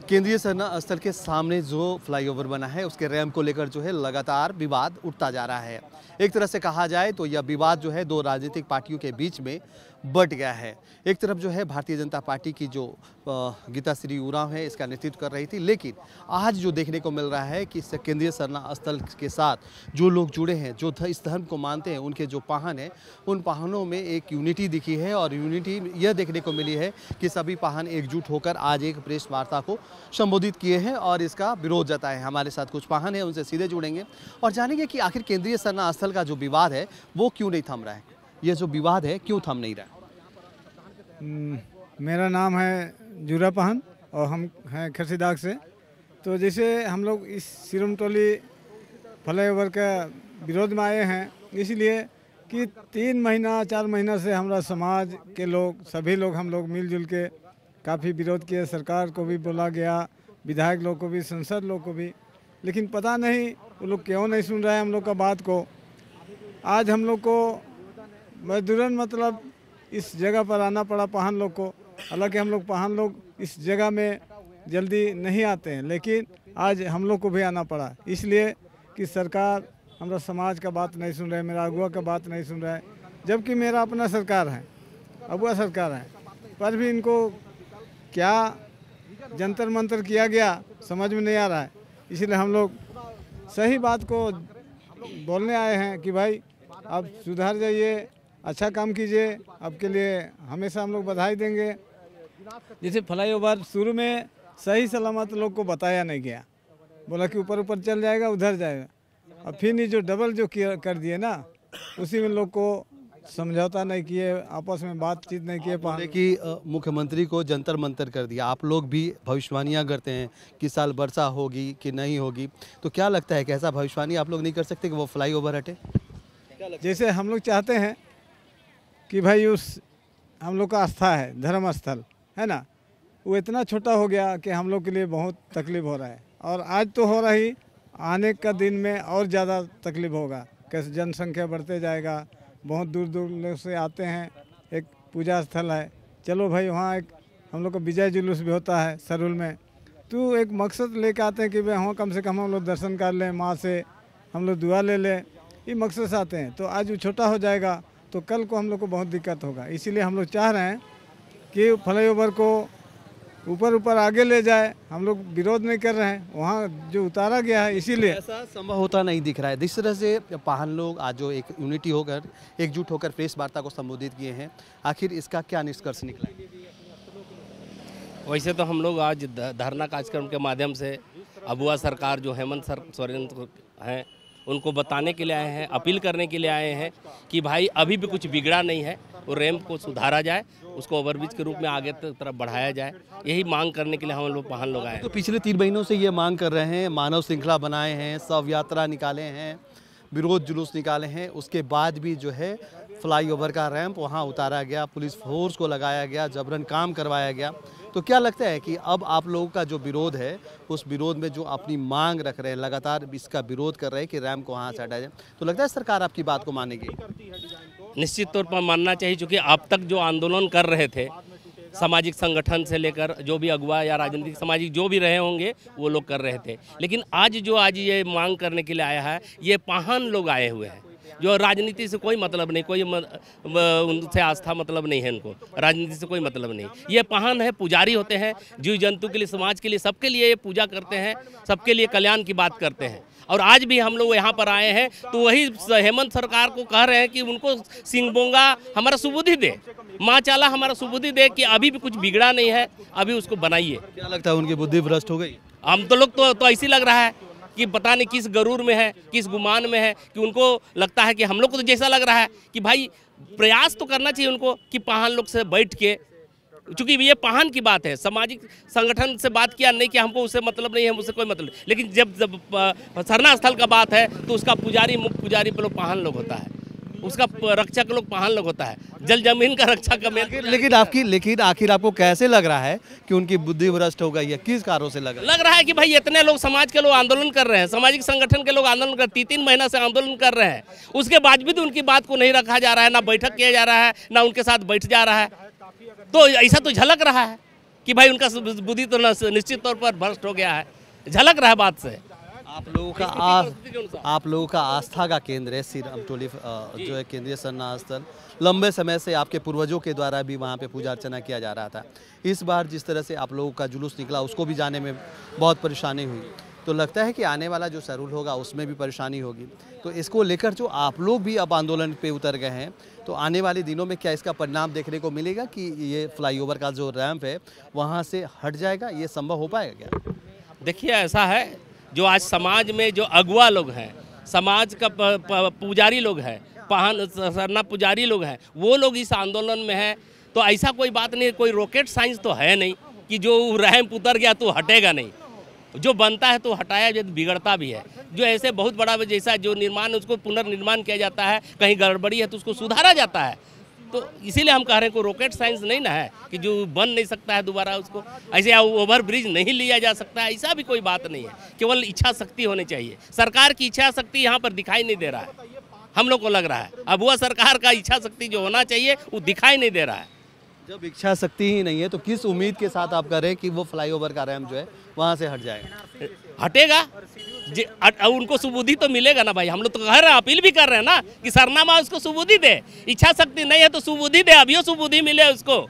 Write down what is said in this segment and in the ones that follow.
केंद्रीय सेना स्थल के सामने जो फ्लाईओवर बना है उसके रैंप को लेकर जो है लगातार विवाद उठता जा रहा है। एक तरह से कहा जाए तो यह विवाद जो है दो राजनीतिक पार्टियों के बीच में बट गया है। एक तरफ जो है भारतीय जनता पार्टी की जो गीताश्री उरांव है इसका नेतृत्व कर रही थी, लेकिन आज जो देखने को मिल रहा है कि इस केंद्रीय सेना स्थल के साथ जो लोग जुड़े हैं, जो इस धर्म को मानते हैं, उनके जो पाहन हैं, उन पाहनों में एक यूनिटी दिखी है और यूनिटी यह देखने को मिली है कि सभी पाहन एकजुट होकर आज एक प्रेस वार्ता को संबोधित किए हैं और इसका विरोध जताए। हमारे साथ कुछ पाहन हैं, उनसे सीधे जुड़ेंगे और जानेंगे कि आखिर केंद्रीय सेना स्थल का जो विवाद है वो क्यों नहीं थम रहा है, ये जो विवाद है क्यों थम नहीं रहा है। मेरा नाम है जुरा पाहन और हम हैं खरसीदाग से। तो जैसे हम लोग इस सिरमटोली फ्लाईओवर का विरोध में आए हैं, इसलिए कि 3 महीना 4 महीना से हमारा समाज के लोग सभी लोग हम लोग मिलजुल के काफ़ी विरोध किए। सरकार को भी बोला गया, विधायक लोग को भी, संसद लोग को भी, लेकिन पता नहीं वो लोग क्यों नहीं सुन रहे हैं हम लोग का बात को। आज हम लोग को मजदूरन मतलब इस जगह पर आना पड़ा पाहन लोग को। हालांकि हम लोग पाहन लोग इस जगह में जल्दी नहीं आते हैं, लेकिन आज हम लोग को भी आना पड़ा, इसलिए कि सरकार हमारा समाज का बात नहीं सुन रहा है, मेरा अगुआ का बात नहीं सुन रहा है। जबकि मेरा अपना सरकार है, अगुआ सरकार है, पर भी इनको क्या जंतर मंतर किया गया समझ में नहीं आ रहा है। इसलिए हम लोग सही बात को बोलने आए हैं कि भाई आप सुधर जाइए, अच्छा काम कीजिए, आपके लिए हमेशा हम लोग बधाई देंगे। जैसे फ्लाईओवर शुरू में सही सलामत लोग को बताया नहीं गया, बोला कि ऊपर ऊपर चल जाएगा, उधर जाएगा, और फिर ये जो डबल जो किया कर दिए ना, उसी में लोग को समझौता नहीं किए, आपस में बातचीत नहीं किए। बोले कि मुख्यमंत्री को जंतर मंतर कर दिया। आप लोग भी भविष्यवाणियां करते हैं कि साल वर्षा होगी कि नहीं होगी, तो क्या लगता है कैसा भविष्यवाणी आप लोग नहीं कर सकते कि वो फ्लाईओवर हटे? जैसे हम लोग चाहते हैं कि भाई उस हम लोग का आस्था है, धर्म स्थल है ना, वो इतना छोटा हो गया कि हम लोग के लिए बहुत तकलीफ हो रहा है। और आज तो हो रही, आने का दिन में और ज़्यादा तकलीफ होगा। कैसे जनसंख्या बढ़ते जाएगा, बहुत दूर दूर लोग से आते हैं, एक पूजा स्थल है। चलो भाई, वहाँ एक हम लोग का विजय जुलूस भी होता है सरुल में, तो एक मकसद लेके आते हैं कि भाई वहाँ कम से कम हम लोग दर्शन कर लें, माँ से हम लोग दुआ ले लें, ये मकसद से आते हैं। तो आज वो छोटा हो जाएगा तो कल को हम लोग को बहुत दिक्कत होगा। इसीलिए हम लोग चाह रहे हैं कि फ्लाईओवर को ऊपर आगे ले जाए। हम लोग विरोध नहीं कर रहे हैं, वहाँ जो उतारा गया है इसीलिए ऐसा संभव होता नहीं दिख रहा है। जिस तरह से पाहन लोग आज जो एक यूनिटी होकर एकजुट होकर प्रेस वार्ता को संबोधित किए हैं, आखिर इसका क्या निष्कर्ष निकला? वैसे तो हम लोग आज धरना कार्यक्रम के माध्यम से अगुआ सरकार जो हेमंत सोरेन हैं उनको बताने के लिए आए हैं, अपील करने के लिए आए हैं कि भाई अभी भी कुछ बिगड़ा नहीं है, वो रैंप को सुधारा जाए, उसको ओवरब्रिज के रूप में आगे तरफ बढ़ाया जाए। यही मांग करने के लिए हम लोग पाहन लोग आए हैं। तो पिछले 3 महीनों से ये मांग कर रहे हैं, मानव श्रृंखला बनाए हैं, शव यात्रा निकाले हैं, विरोध जुलूस निकाले हैं, उसके बाद भी जो है फ्लाईओवर का रैंप वहाँ उतारा गया, पुलिस फोर्स को लगाया गया, जबरन काम करवाया गया। तो क्या लगता है कि अब आप लोगों का जो विरोध है, उस विरोध में जो अपनी मांग रख रहे हैं, लगातार इसका विरोध कर रहे हैं कि रैंप को वहाँ से हटाया जाए, तो लगता है सरकार आपकी बात को मानेगी? निश्चित तौर पर मानना चाहिए, क्योंकि अब तक जो आंदोलन कर रहे थे सामाजिक संगठन से लेकर जो भी अगुआ या राजनीतिक सामाजिक जो भी रहे होंगे वो लोग कर रहे थे, लेकिन आज ये मांग करने के लिए आया है, ये पाहन लोग आए हुए हैं, जो राजनीति से कोई मतलब नहीं, कोई उनसे आस्था मतलब नहीं है, उनको राजनीति से कोई मतलब नहीं। ये पाहन है, पुजारी होते हैं, जीव जंतु के लिए, समाज के लिए, सबके लिए ये पूजा करते हैं, सबके लिए कल्याण की बात करते हैं। और आज भी हम लोग यहाँ पर आए हैं तो वही हेमंत सरकार को कह रहे हैं कि उनको सिंहबोंगा हमारा सुबुद्धि दे, माँ चाला हमारा सुबुद्धि दे, कि अभी भी कुछ बिगड़ा नहीं है, अभी उसको बनाइए। क्या लगता है उनकी बुद्धि भ्रष्ट हो गई? हम तो लोग तो ऐसे लग रहा है कि पता नहीं किस गरूर में है, किस गुमान में है, कि उनको लगता है कि हम लोग को तो जैसा लग रहा है कि भाई प्रयास तो करना चाहिए उनको कि पाहन लोग से बैठ के, चूँकि ये पाहन की बात है, सामाजिक संगठन से बात किया नहीं कि हमको उससे मतलब नहीं है, मुझसे कोई मतलब, लेकिन जब सरना स्थल का बात है तो उसका पुजारी, मुख्य पुजारी पे लोग पाहन लोग होता है, उसका रक्षक लोग पाहन लोग होता है, जल जमीन का रक्षा का मेन। लेकिन आखिर आपको कैसे लग रहा है कि उनकी बुद्धि भ्रष्ट हो गई है? किस कारणों से लग रहा है कि भाई इतने लोग समाज के लोग आंदोलन कर रहे हैं, सामाजिक संगठन के लोग आंदोलन कर 3 महीना से आंदोलन कर रहे हैं, उसके बावजूद उनकी बात को नहीं रखा जा रहा है, ना बैठक किया जा रहा है, ना उनके साथ बैठ जा रहा है, तो ऐसा तो झलक रहा है। कि भाई उनका बुद्धि तो निश्चित तौर पर भ्रष्ट हो गया है, झलक रहा है बात से। आप लोगों का आस्था का केंद्र है श्री रामटोली जो है केंद्रीय सरना स्थल। लंबे समय से आपके पूर्वजों के द्वारा भी वहाँ पे पूजा अर्चना किया जा रहा था। इस बार जिस तरह से आप लोगों का जुलूस निकला उसको भी जाने में बहुत परेशानी हुई, तो लगता है कि आने वाला जो शेड्यूल होगा उसमें भी परेशानी होगी। तो इसको लेकर जो आप लोग भी अब आंदोलन पे उतर गए हैं, तो आने वाले दिनों में क्या इसका परिणाम देखने को मिलेगा कि ये फ्लाईओवर का जो रैंप है वहाँ से हट जाएगा? ये संभव हो पाएगा क्या? देखिए ऐसा है, जो आज समाज में जो अगुआ लोग हैं, समाज का पुजारी लोग हैं, पाहन सरना पुजारी लोग हैं, वो लोग इस आंदोलन में हैं। तो ऐसा कोई बात नहीं, कोई रॉकेट साइंस तो है नहीं कि जो रैंप उतर गया तो हटेगा नहीं। जो बनता है तो हटाया जाए, बिगड़ता भी है। जो ऐसे बहुत बड़ा जैसा जो निर्माण उसको पुनर्निर्माण किया जाता है, कहीं गड़बड़ी है तो उसको सुधारा जाता है। तो इसीलिए हम कह रहे हैं कोई रॉकेट साइंस नहीं ना है कि जो बन नहीं सकता है दोबारा उसको, ऐसे ओवर ब्रिज नहीं लिया जा सकता है, ऐसा भी कोई बात नहीं है। केवल इच्छा शक्ति होनी चाहिए। सरकार की इच्छा शक्ति यहाँ पर दिखाई नहीं दे रहा है, हम लोग को लग रहा है। अब वह सरकार का इच्छा शक्ति जो होना चाहिए वो दिखाई नहीं दे रहा है। जब इच्छा शक्ति ही नहीं है तो किस उम्मीद के साथ आप कर रहे हैं कि वो फ्लाईओवर का रैंप जो है वहाँ से हट जाएगा? हटेगा, उनको सुबुद्धि तो मिलेगा ना भाई। हम लोग तो कह रहे हैं, अपील भी कर रहे हैं ना कि सरना माँ उसको सुबुद्धि दे। इच्छा शक्ति नहीं है तो सुबुद्धि दे, अभी सुबुद्धि मिले उसको।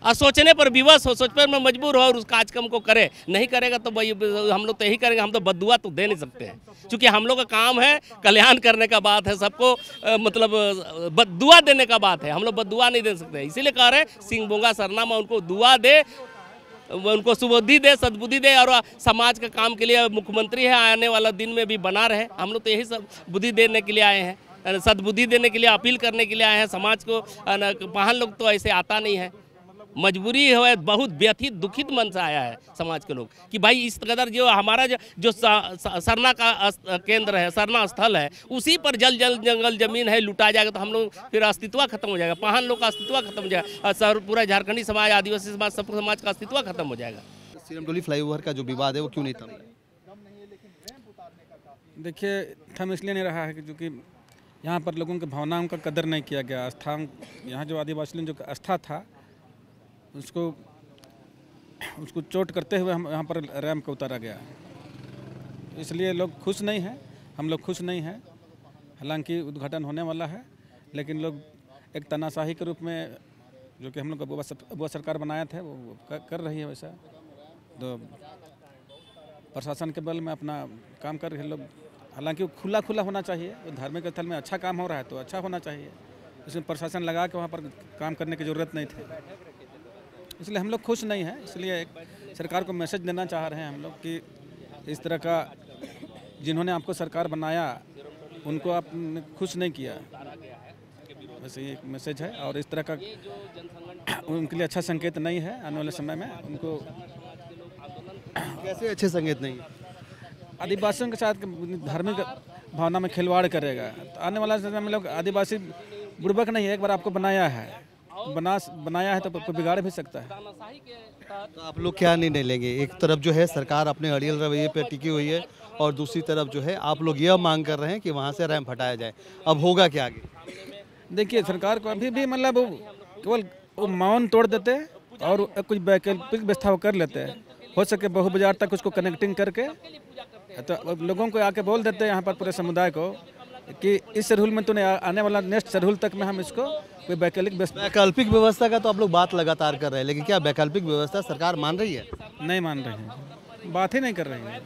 और सोचने पर विवश हो, सोचने में मजबूर हो और उस कार्यक्रम को करे। नहीं करेगा तो भाई हम लोग तो यही करेंगे। हम तो बद्दुआ तो दे नहीं सकते हैं, क्योंकि हम लोग का काम है कल्याण करने का बात है, सबको मतलब बद्दुआ देने का बात है। हम लोग बद्दुआ नहीं दे सकते, इसीलिए कह रहे हैं सिंह बोंगा सरना माँ उनको दुआ दे, उनको सुबुद्धि दे, सद्बुद्धि दे और समाज के काम के लिए मुख्यमंत्री है, आने वाला दिन में भी बना रहे। हम लोग तो यही सब बुद्धि देने के लिए आए हैं, सद्बुद्धि देने के लिए, अपील करने के लिए आए हैं समाज को। पाहन लोग तो ऐसे आता नहीं है, मजबूरी है, बहुत व्यथित दुखित मन से आया है समाज के लोग कि भाई इस कदर जो हमारा जो सरना का केंद्र है, सरना स्थल है, उसी पर जंगल जमीन है, लुटा जाएगा तो हम लोग फिर अस्तित्व खत्म हो जाएगा। पाहन लोग का अस्तित्व खत्म हो जाएगा, और पूरा झारखंडी समाज, आदिवासी समाज, सब समाज का अस्तित्व खत्म हो जाएगा। श्री रामटोली फ्लाईओवर का जो विवाद है वो क्यों नहीं थम? देखिए, थम इसलिए नहीं रहा है कि क्योंकि यहाँ पर लोगों की भावनाओं का कदर नहीं किया गया। आस्था, यहाँ जो आदिवासी जो आस्था था उसको चोट करते हुए हम यहाँ पर रैंप को उतारा गया। इसलिए लोग खुश नहीं हैं, हम लोग खुश नहीं हैं। हालांकि उद्घाटन होने वाला है, लेकिन लोग एक तानाशाही के रूप में, जो कि हम लोग अबुआ सरकार बनाया था, वो कर रही है वैसा। तो प्रशासन के बल में अपना काम कर रहे हैं लोग। हालांकि वो खुला होना चाहिए। धार्मिक स्थल में अच्छा काम हो रहा है तो अच्छा होना चाहिए, इसमें प्रशासन लगा के वहाँ पर काम करने की ज़रूरत नहीं थी। इसलिए हम लोग खुश नहीं हैं। इसलिए एक सरकार को मैसेज देना चाह रहे हैं हम लोग कि इस तरह का जिन्होंने आपको सरकार बनाया उनको आपने खुश नहीं किया, वैसे ये एक मैसेज है। और इस तरह का उनके लिए अच्छा संकेत नहीं है आने वाले समय में। उनको कैसे अच्छे संकेत नहीं? आदिवासियों के साथ धार्मिक भावना में खिलवाड़ करेगा तो आने वाला समय में लोग, आदिवासी बुड़बक नहीं है, एक बार आपको बनाया है तो बिगाड़ भी सकता है। तो आप लोग क्या निर्णय लेंगे? एक तरफ जो है सरकार अपने अड़ियल रवैये पर टिकी हुई है और दूसरी तरफ जो है आप लोग यह मांग कर रहे हैं कि वहाँ से रैंप हटाया जाए। अब होगा क्या आगे? देखिए, सरकार को अभी भी मतलब केवल वो मौन तोड़ देते हैं और कुछ वैकल्पिक व्यवस्था कर लेते हैं। हो सके बहु बाजार तक उसको कनेक्टिंग करके तो लोगों को आके बोल देते हैं, यहाँ पर पूरे समुदाय को, कि इस शेड्यूल में तो नहीं, आने वाला नेक्स्ट शेड्यूल तक में हम इसको कोई वैकल्पिक व्यवस्था का तो आप लोग बात लगातार कर रहे हैं, लेकिन क्या वैकल्पिक व्यवस्था सरकार मान रही है? नहीं मान रही है, बात ही नहीं कर रही है।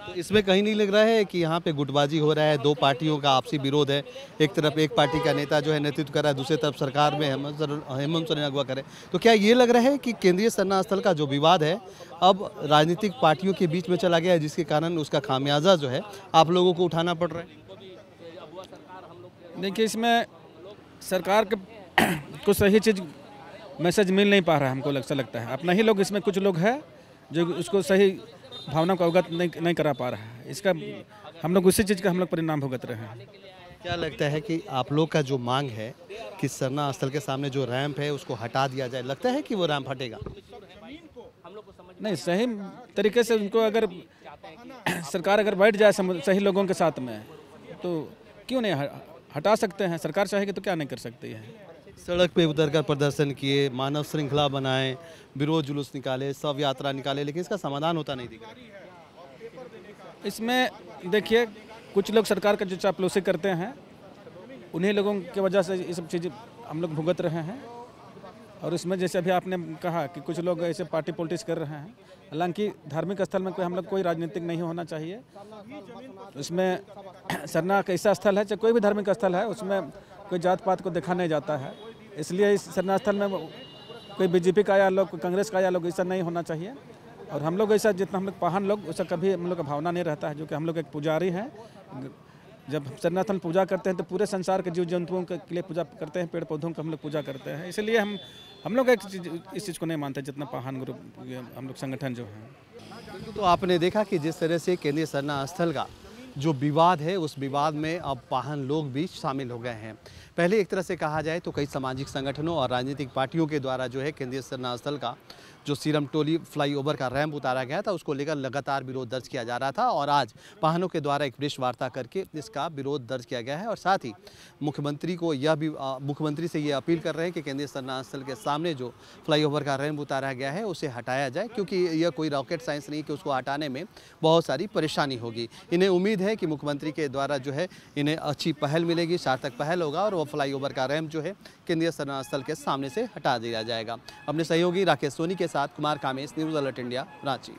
तो इसमें कहीं नहीं लग रहा है कि यहाँ पे गुटबाजी हो रहा है, दो पार्टियों का आपसी विरोध है? एक तरफ एक पार्टी का नेता जो है नेतृत्व कर रहा है, दूसरी तरफ सरकार में हेमंत सोरेन अगवा करे। तो क्या ये लग रहा है कि केंद्रीय सरना स्थल का जो विवाद है अब राजनीतिक पार्टियों के बीच में चला गया है, जिसके कारण उसका खामियाजा जो है आप लोगों को उठाना पड़ रहा है? देखिए, इसमें सरकार के को सही चीज़ मैसेज मिल नहीं पा रहा है, हमको ऐसा लगता है। अपना ही लोग इसमें कुछ लोग हैं जो उसको सही भावना को अवगत नहीं करा पा रहा है। इसका हम लोग उसी चीज़ का हम लोग परिणाम भुगत रहे हैं। क्या लगता है कि आप लोग का जो मांग है कि सरना स्थल के सामने जो रैंप है उसको हटा दिया जाए, लगता है कि वो रैंप हटेगा? नहीं, सही तरीके से उनको अगर सरकार अगर बैठ जाए सही लोगों के साथ में तो क्यों नहीं हटा सकते हैं। सरकार चाहेगी तो क्या नहीं कर सकती है। सड़क पे उतरकर प्रदर्शन किए, मानव श्रृंखला बनाए, विरोध जुलूस निकाले, शव यात्रा निकाले, लेकिन इसका समाधान होता नहीं दिख रहा। इसमें देखिए कुछ लोग सरकार का जो चापलूसी करते हैं, उन्हीं लोगों की वजह से ये सब चीज़ें हम लोग भुगत रहे हैं। और इसमें जैसे अभी आपने कहा कि कुछ लोग ऐसे पार्टी पॉलिटिक्स कर रहे हैं, हालांकि धार्मिक स्थल में कोई हम लोग कोई राजनीतिक नहीं होना चाहिए। उसमें सरना एक ऐसा स्थल है, चाहे कोई भी धार्मिक स्थल है, उसमें कोई जात पात को देखा नहीं जाता है। इसलिए इस सरना स्थल में कोई बीजेपी का या लोग, कोई कांग्रेस का या लोग, ऐसा नहीं होना चाहिए। और हम लोग ऐसा, जितना हम लोग पाहन लोग, उसका कभी हम लोग का भावना नहीं रहता है, जो कि हम लोग एक पुजारी हैं। जब सरना स्थल पूजा करते हैं तो पूरे संसार के जीव जंतुओं के लिए पूजा करते हैं, पेड़ पौधों का हम लोग पूजा करते हैं। इसलिए हम लोग इस चीज़ को नहीं मानते, जितना पाहन ग्रुप हम लोग संगठन जो हैं। तो आपने देखा कि जिस तरह से केंद्रीय सरना स्थल का जो विवाद है, उस विवाद में अब पाहन लोग भी शामिल हो गए हैं। पहले एक तरह से कहा जाए तो कई सामाजिक संगठनों और राजनीतिक पार्टियों के द्वारा जो है केंद्रीय सरना स्थल का जो सीरम टोली फ्लाईओवर का रैंप उतारा गया था, उसको लेकर लगातार विरोध दर्ज किया जा रहा था। और आज पाहनों के द्वारा एक प्रेस वार्ता करके इसका विरोध दर्ज किया गया है। और साथ ही मुख्यमंत्री से ये अपील कर रहे हैं कि केंद्रीय सरना स्थल के सामने जो फ्लाईओवर का रैंप उतारा गया है उसे हटाया जाए, क्योंकि यह कोई रॉकेट साइंस नहीं कि उसको हटाने में बहुत सारी परेशानी होगी। इन्हें उम्मीद है कि मुख्यमंत्री के द्वारा जो है इन्हें अच्छी पहल मिलेगी, सार्थक पहल होगा और वो फ्लाईओवर का रैंप जो है केंद्रीय सरना स्थल के सामने से हटा दिया जाएगा। अपने सहयोगी राकेश सोनी के साथ Kumar Kamesh, news alert India, Ranchi.